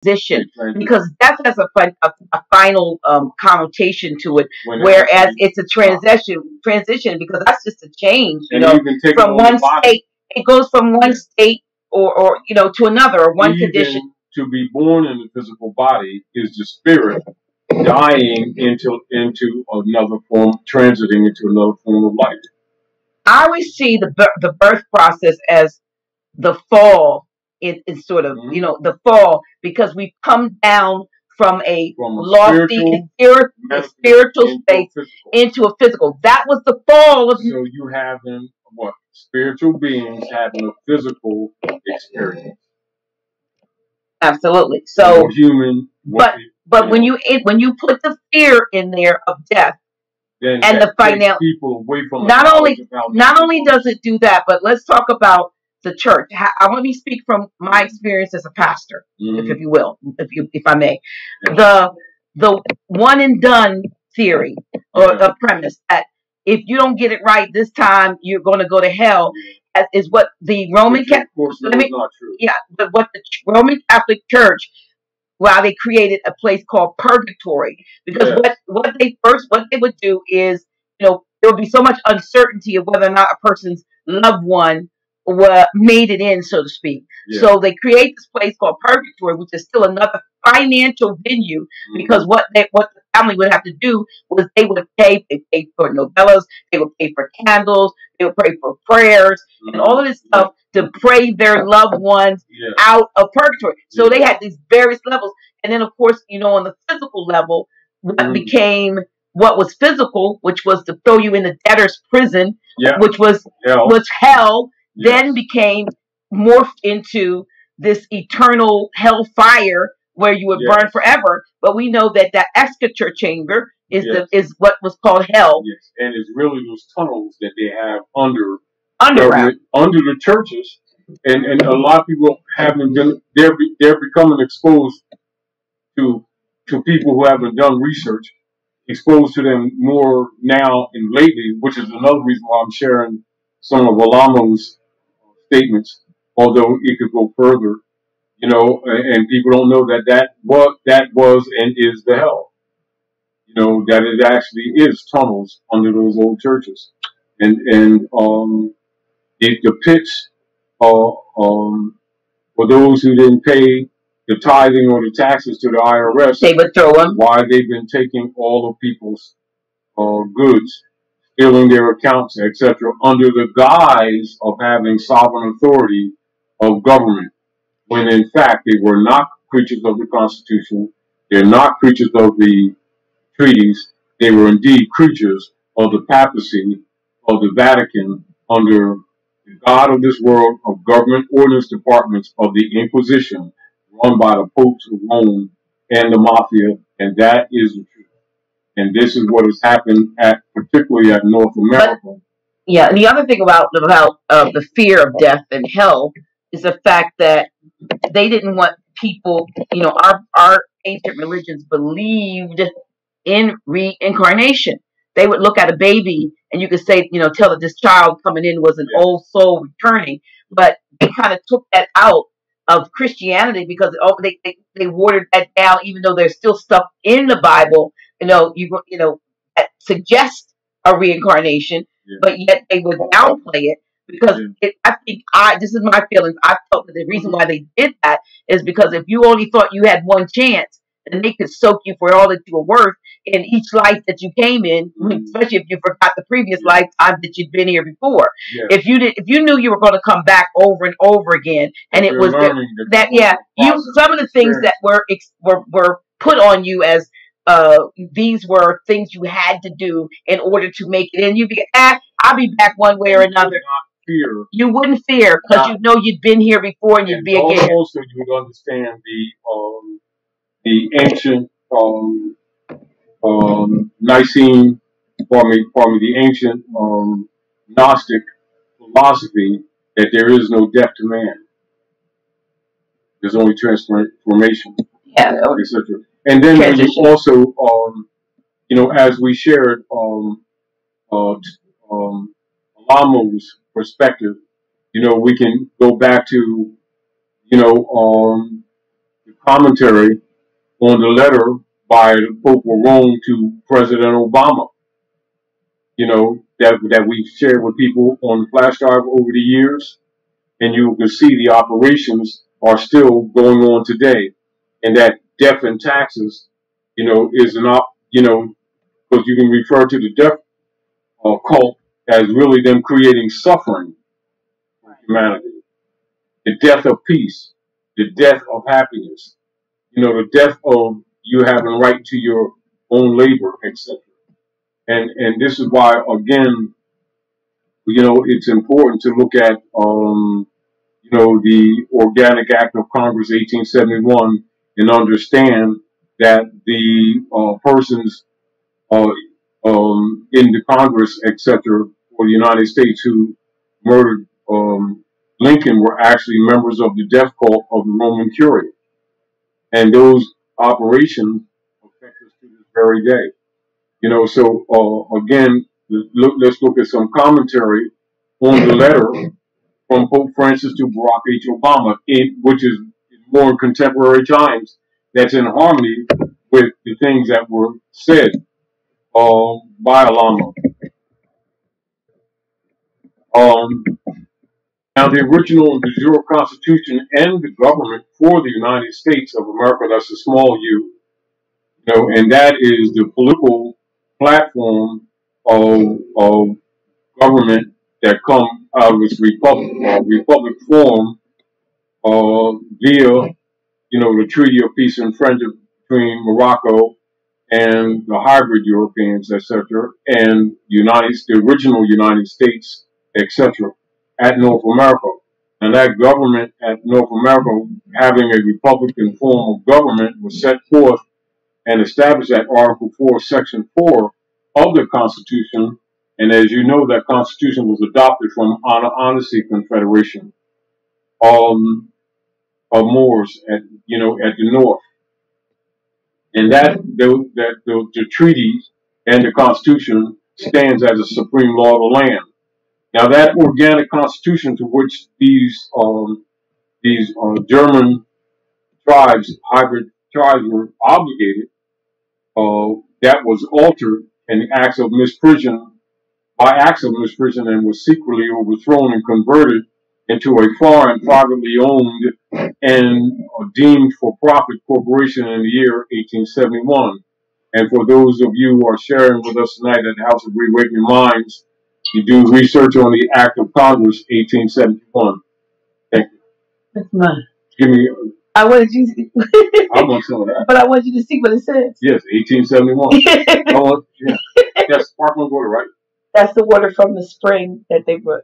transition, because death has a final connotation to it, whereas it's a transition because that's just a change, from one state. It goes from one state or to another, or one condition. To be born in the physical body is the spirit dying into another form, transiting into another form of life. I always see the birth process as the fall. It's sort of the fall, because we've come down from a lofty spiritual space into a physical. That was the fall of. So you having what? Spiritual beings having a physical experience. Absolutely. So human. But when you put the fear in there of death, then and the financial people away from not only does it do that, but let's talk about the church. I want me to speak from my experience as a pastor, if you will, if I may. The one and done theory, or the premise that if you don't get it right this time, you're going to go to hell, is what the Roman Catholic. Yeah, but what the Roman Catholic Church, while they created a place called purgatory, because what they would do is, there would be so much uncertainty of whether or not a person's loved one made it in, so to speak. So they create this place called purgatory, which is still another financial venue, because what the family would have to do was they would pay for novellas, they would pay for candles, they would pay for prayers, and all of this stuff to pray their loved ones out of purgatory. So they had these various levels. And then, of course, on the physical level, what became what was physical, which was to throw you in the debtor's prison, which was hell, then became morphed into this eternal hellfire where you would burn forever. But we know that eschator chamber is what was called hell. Yes, and it's really those tunnels that they have underground under the churches, and a lot of people haven't been. They're becoming exposed to people who haven't done research, exposed to them more now and lately, which is another reason why I'm sharing some of Alamo's statements, although it could go further, and people don't know that was and is the hell. That it actually is tunnels under those old churches, and the pits for those who didn't pay the tithing or the taxes to the IRS. They would throw them. Why they've been taking all of people's goods, stealing their accounts, etc., under the guise of having sovereign authority of government, when in fact they were not creatures of the Constitution. They're not creatures of the treaties. They were indeed creatures of the papacy, of the Vatican, under the God of this world, of government ordinance departments of the Inquisition, run by the popes of Rome and the mafia, and that is the truth. And this is what has happened particularly at North America. And the other thing about the fear of death and hell is the fact that they didn't want people. Our ancient religions believed in reincarnation. They would look at a baby and you could say, tell that this child coming in was an old soul returning, but they kind of took that out of Christianity because they watered that down, even though there's still stuff in the Bible, that suggests a reincarnation, but yet they would downplay it because this is my feelings. I felt that the reason why they did that is because if you only thought you had one chance, then they could soak you for all that you were worth in each life that you came in, especially if you forgot the previous lifetime that you'd been here before. If you knew you were going to come back over and over again, and it was some of the things that were put on you as these were things you had to do in order to make it, and you'd be I'll be back one way or another. You wouldn't fear because you'd been here before, and you'd be again. Also, you would understand the ancient the ancient Gnostic philosophy that there is no death to man. There's only transformation, etc. And then when you also, as we shared, Alamo's perspective, we can go back to, the commentary on the letter by the Pope of Rome to President Obama. That we've shared with people on the flash drive over the years, and you can see the operations are still going on today, and that death and taxes, is not, because you can refer to the death cult as really them creating suffering for humanity, the death of peace, the death of happiness, the death of you having right to your own labor, etc. And this is why, again, it's important to look at, the Organic Act of Congress 1871 and understand that the persons in the Congress, etc., for the United States who murdered Lincoln were actually members of the death cult of the Roman Curia. And those operations affect us to this very day. So again, let's look at some commentary on the letter from Pope Francis to Barack H. Obama, which is more in contemporary times, that's in harmony with the things that were said by Obama. Now, the original de jure Constitution and the government for the United States of America, that's a small U, and that is the political platform of government that come out of its republic form via, the Treaty of Peace and Friendship between Morocco and the hybrid Europeans, etc., and the original United States, etc., at North America. And that government at North America, having a republican form of government, was set forth and established at Article 4, Section 4 of the Constitution. And as you know, that Constitution was adopted from Annecy Confederation of Moors at the north. And the treaties and the Constitution stands as a supreme law of the land. Now, that organic Constitution to which these German tribes, hybrid tribes, were obligated, that was altered in acts of misprision, and was secretly overthrown and converted into a foreign, privately owned, and deemed for profit corporation in the year 1871. And for those of you who are sharing with us tonight at the House of Reawakening Minds, you do research on the Act of Congress 1871. Thank you. That's mine. Give me. I wanted you. I want some of that. But I want you to see what it says. Yes, 1871. Yeah. That's sparkling water, right? That's the water from the spring that they brought.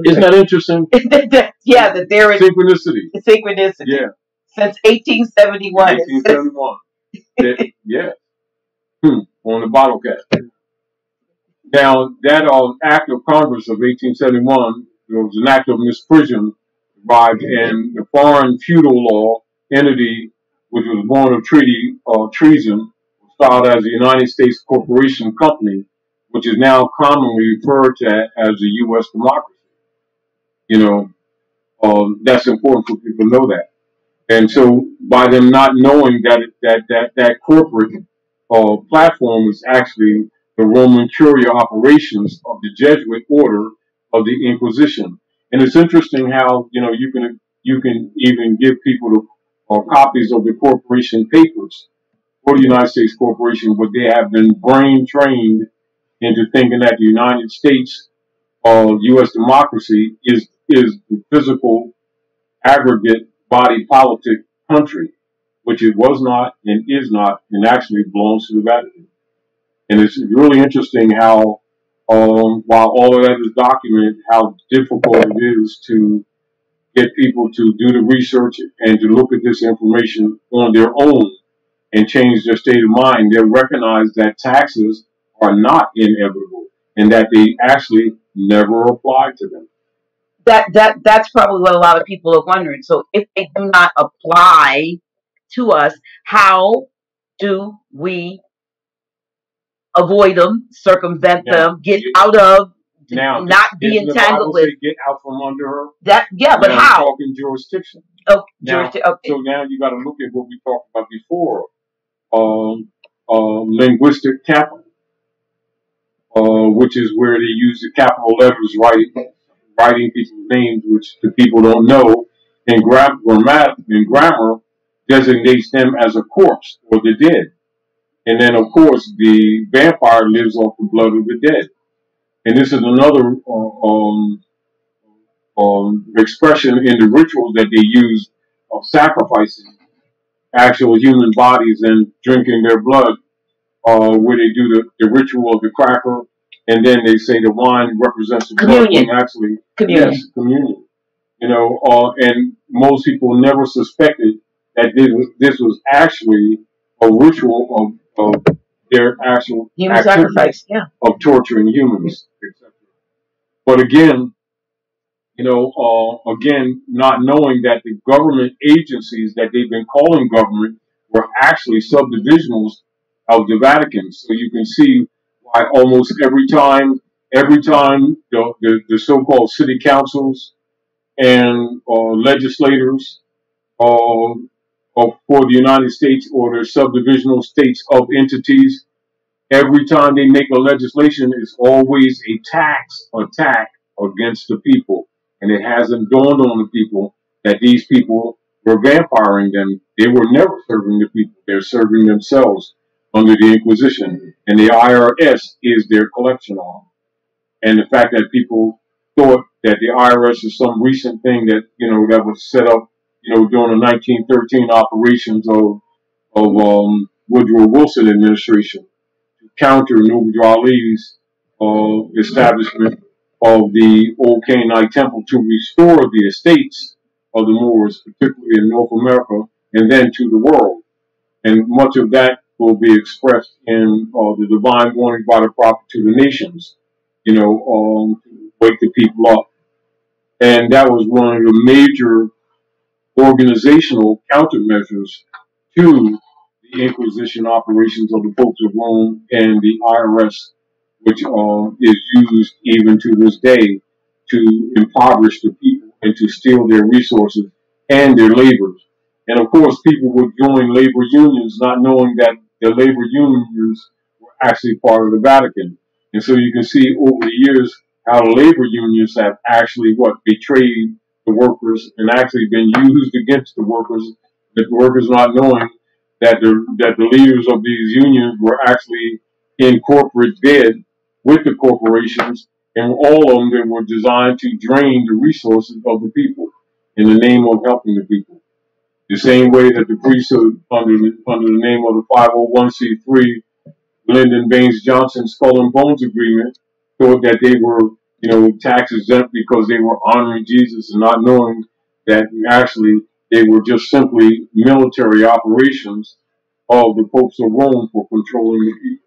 Isn't that interesting? Yeah, that there is synchronicity. Synchronicity. Yeah. Since 1871. 1871. Yeah. On the bottle cap. Now, that Act of Congress of 1871 was an act of misprision and the foreign feudal law entity, which was born of treason, was filed as the United States Corporation Company, which is now commonly referred to as the U.S. democracy. That's important for people to know that. And so, by them not knowing that corporate platform is actually the Roman Curia operations of the Jesuit order of the Inquisition. And it's interesting how you can even give people copies of the corporation papers for the United States Corporation, but they have been brain trained into thinking that the United States U.S. democracy is the physical aggregate body politic country, which it was not and is not, and actually belongs to the Vatican. And it's really interesting how, while all of that is documented, how difficult it is to get people to do the research and to look at this information on their own and change their state of mind. They recognize that taxes are not inevitable and that they actually never apply to them. That's probably what a lot of people are wondering. So if they do not apply to us, how do we avoid them, circumvent them, get out of, not be entangled with? Get out from under her. But how? Talking jurisdiction. Oh, Now, okay. so now you got to look at what we talked about before, um, linguistic capital, which is where they use the capital letters writing people's names, which the people don't know, and grammar designates them as a corpse or the dead. And then, of course, the vampire lives off the blood of the dead. And this is another expression in the rituals that they use of sacrificing actual human bodies and drinking their blood, where they do the ritual of the cracker, and then they say the wine represents the blood. Communion. Actually, Communion. yes, communion. You know, and most people never suspected that this was actually a ritual of their actual Human sacrifice, yeah, of torturing humans, etc. But again, you know, again, not knowing that the government agencies that they've been calling government were actually subdivisionals of the Vatican. So you can see why almost every time the so-called city councils and legislators uh, for the United States or their subdivisional states of entities, every time they make a legislation, it's always a tax attack against the people. And it hasn't dawned on the people that these people were vampiring them. They were never serving the people. They're serving themselves under the Inquisition. And the IRS is their collection arm. And the fact that people thought that the IRS is some recent thing that, you know, that was set up, you know, during the 1913 operations of Woodrow Wilson administration counter Nubu Ali's establishment of the old Canaanite temple to restore the estates of the Moors, particularly in North America, and then to the world. And much of that will be expressed in the divine warning by the prophet to the nations, you know, to wake the people up. And that was one of the major organizational countermeasures to the Inquisition operations of the Popes of Rome and the IRS, which is used even to this day to impoverish the people and to steal their resources and their labors. And of course, people would join labor unions not knowing that the labor unions were actually part of the Vatican. And so you can see over the years how the labor unions have actually betrayed the workers and actually been used against the workers, the workers not knowing that the leaders of these unions were actually in corporate bed with the corporations, and all of them were designed to drain the resources of the people in the name of helping the people. The same way that the priesthood, under the name of the 501c3 Lyndon Baines Johnson Skull and Bones Agreement, thought that they were, you know, tax exempt because they were honoring Jesus and not knowing that actually they were just simply military operations of the popes of Rome for controlling the people,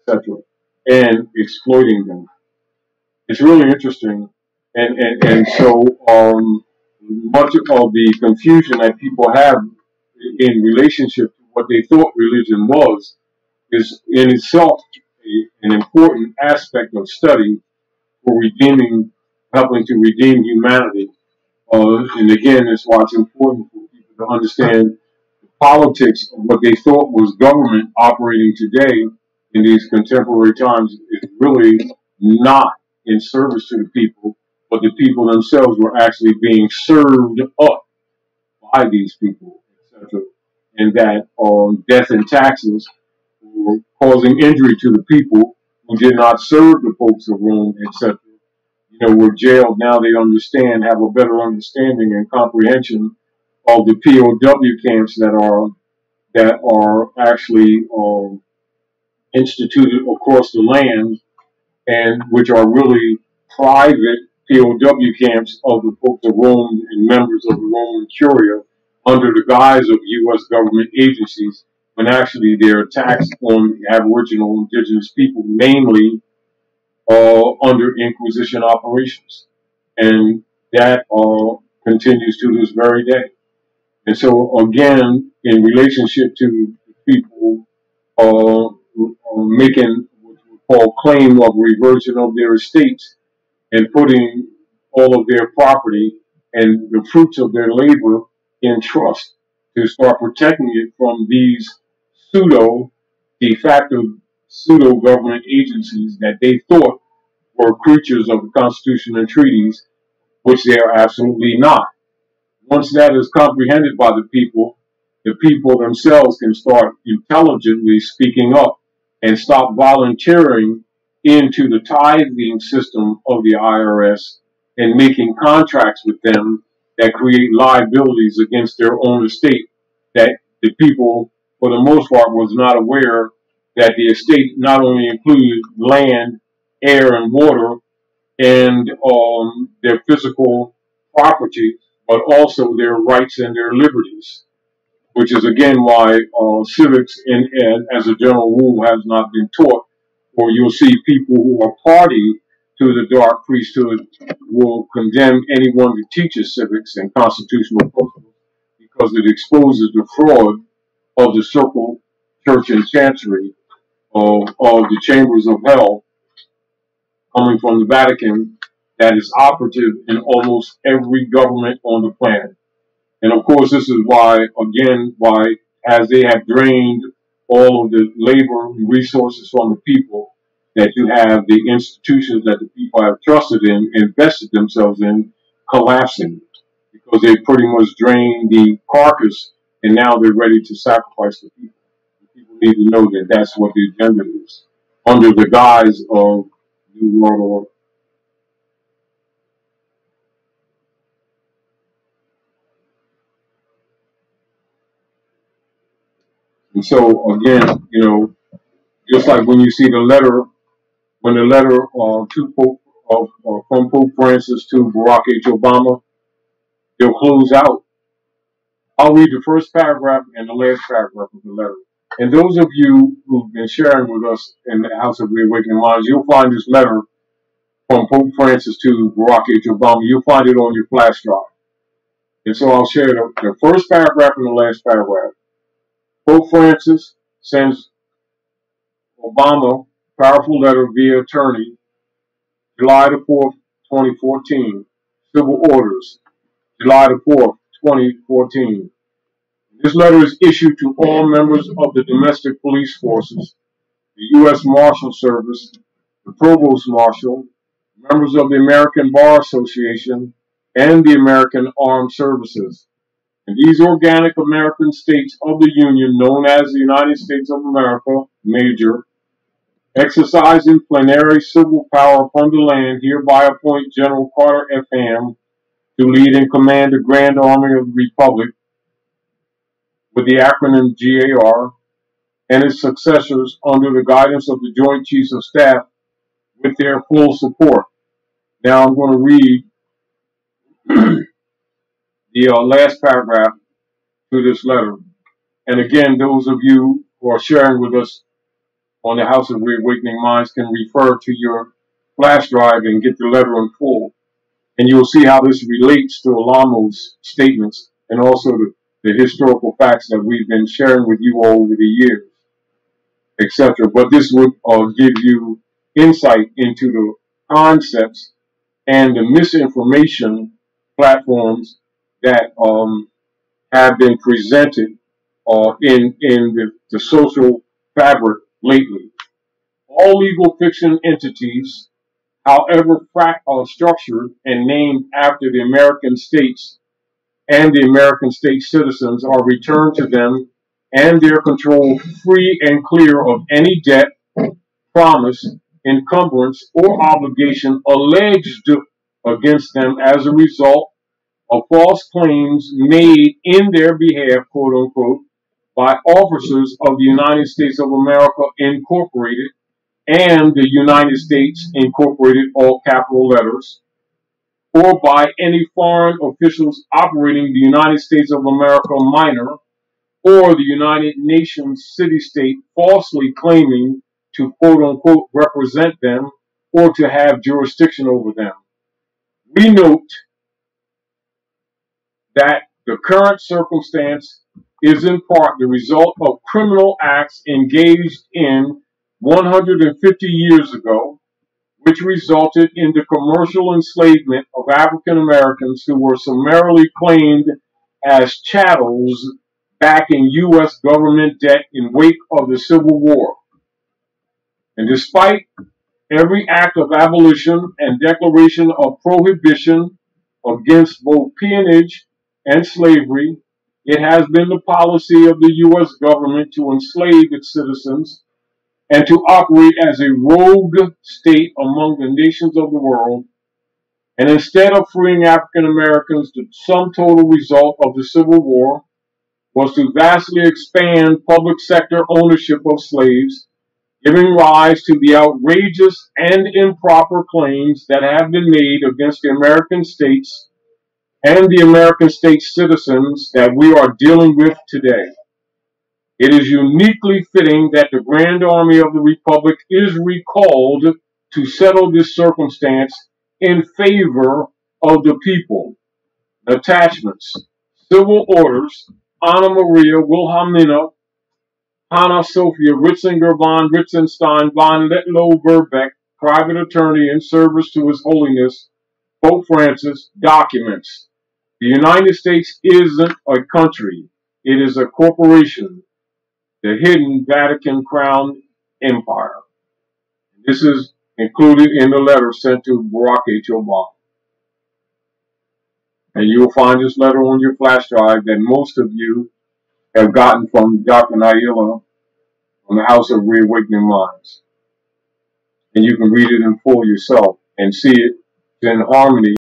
etc., and exploiting them. It's really interesting, and so much of the confusion that people have in relationship to what they thought religion was is in itself an important aspect of study for helping to redeem humanity. And again, it's why it's important for people to understand the politics of what they thought was government operating today in these contemporary times is really not in service to the people, but the people themselves were actually being served up by these people, etc. And that death and taxes were causing injury to the people who did not serve the popes of Rome, etc. You know, were jailed. Now they have a better understanding and comprehension of the POW camps that are actually instituted across the land, and which are really private POW camps of the Popes of Rome and members of the Roman Curia under the guise of U.S. government agencies, when actually they're attacks on the Aboriginal indigenous people, mainly under Inquisition operations. And that continues to this very day. And so, again, in relationship to people making what we call claim of reversion of their estates and putting all of their property and the fruits of their labor in trust to start protecting it from these de facto pseudo government agencies that they thought were creatures of the Constitution and treaties, which they are absolutely not. Once that is comprehended by the people themselves can start intelligently speaking up and stop volunteering into the tithing system of the IRS and making contracts with them that create liabilities against their own estate that the people, for the most part, was not aware that the estate not only included land, air, and water, and their physical property, but also their rights and their liberties, which is again why civics, as a general rule, has not been taught. Or you'll see people who are party to the dark priesthood will condemn anyone who teaches civics and constitutional principles because it exposes the fraud of the circle, church, and chancery of the chambers of hell coming from the Vatican that is operative in almost every government on the planet. And of course, this is why, again, as they have drained all of the labor and resources from the people, that you have the institutions that the people have trusted in, invested themselves in, collapsing. Because they pretty much drained the carcass and now they're ready to sacrifice the people. People need to know that that's what the agenda is, under the guise of New World Order. And so, again, just like when you see the letter, when the letter from Pope Francis to Barack H. Obama, they'll close out. I'll read the first paragraph and the last paragraph of the letter. And those of you who've been sharing with us in the House of Reawakening Minds, you'll find this letter from Pope Francis to Barack H. Obama. You'll find it on your flash drive. And so I'll share the first paragraph and the last paragraph. Pope Francis sends Obama powerful letter via attorney, July the 4th, 2014. Civil orders, July the 4th, 2014. This letter is issued to all members of the domestic police forces, the U.S. Marshal Service, the Provost Marshal, members of the American Bar Association, and the American Armed Services. And these organic American states of the Union, known as the United States of America, Major, exercising plenary civil power upon the land, hereby appoint General Carter F. Ham to lead and command the Grand Army of the Republic, with the acronym GAR, and its successors under the guidance of the Joint Chiefs of Staff with their full support. Now I'm going to read the last paragraph to this letter. And again, those of you who are sharing with us on the House of Reawakening Minds can refer to your flash drive and get the letter in full. And you'll see how this relates to Alamo's statements and also the historical facts that we've been sharing with you all over the years, etc. But this would give you insight into the concepts and the misinformation platforms that have been presented in the social fabric lately. All legal fiction entities, however structured and named after the American states and the American state citizens, are returned to them and their control free and clear of any debt, promise, encumbrance, or obligation alleged against them as a result of false claims made in their behalf, quote unquote, by officers of the United States of America Incorporated and the United States Incorporated, all capital letters, or by any foreign officials operating the United States of America minor or the United Nations city-state falsely claiming to, quote unquote, represent them or to have jurisdiction over them. We note that the current circumstance is in part the result of criminal acts engaged in 150 years ago, which resulted in the commercial enslavement of African Americans who were summarily claimed as chattels backing U.S. government debt in wake of the Civil War. And despite every act of abolition and declaration of prohibition against both peonage and slavery, it has been the policy of the U.S. government to enslave its citizens and to operate as a rogue state among the nations of the world. And instead of freeing African Americans, the sum total result of the Civil War was to vastly expand public sector ownership of slaves, giving rise to the outrageous and improper claims that have been made against the American states and the American state citizens that we are dealing with today. It is uniquely fitting that the Grand Army of the Republic is recalled to settle this circumstance in favor of the people. Attachments: Civil Orders, Anna Maria Wilhelmina, Hanna Sophia Ritzinger von Ritzenstein von Letlow Verbeck, private attorney in service to His Holiness Pope Francis. Documents: The United States isn't a country, it is a corporation, the hidden Vatican Crown Empire. This is included in the letter sent to Barack H. Obama. And you will find this letter on your flash drive that most of you have gotten from Dr. Naila from the House of Reawakening Minds. And you can read it in full yourself and see it in harmony